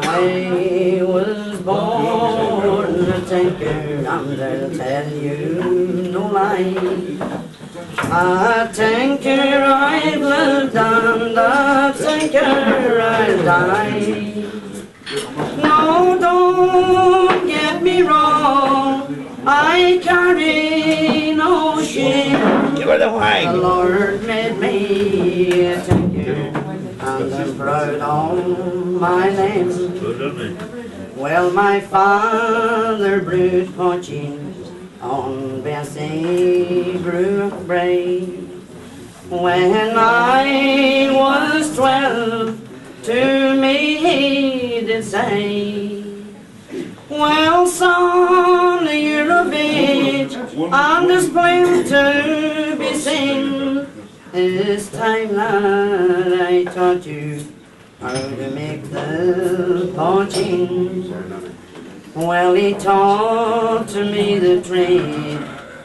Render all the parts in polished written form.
I was born a tinker, and I'll tell you no lie. A tinker I've lived, and a tinker I'll die. No, don't get me wrong, I carry no shame. Give her the wine. The Lord made me a tinker, and I'm proud of my name. Well, my father brewed poteen on Bessie Brook Brae. When I was 12, to me he did say, well, son, you're of age, and there's plenty to be seen. It's time that I taught you how to make the poteen. Well, he taught to me the trade,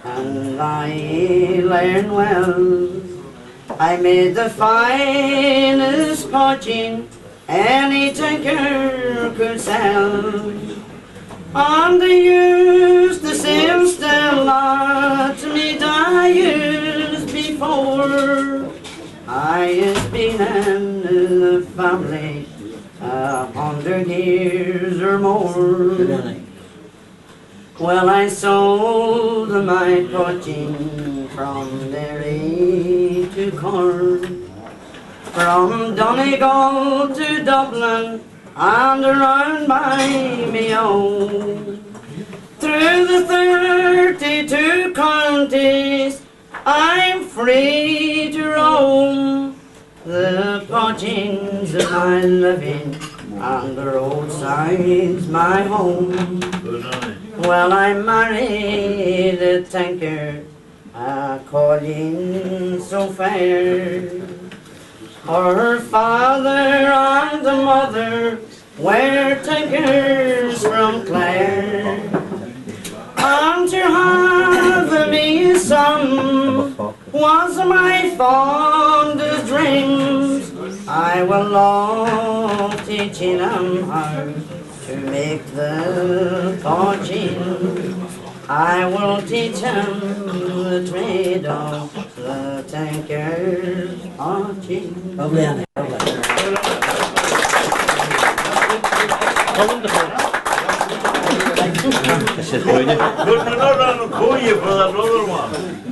and I learned well. I made the finest poteen any tinker could sell. And they used the same still that me I used before. I has been in the family 100 years or more. Well, I sold my poteen from dairy to corn, from Donegal to Dublin and around by Mayo. Through the 32 counties I'm free to roam. The poteen's my living and the roadside's my home. Well, I married a tinker, a Colleen so fair. Her father and the mother were tinkers from Clare. And to have me a son was my fondest dreams. I will love teaching him how to make the poteen. I will teach him the trade of the tinker's poteen. Lovely, Annie. Wonderful. Good to know that I'm for that other one.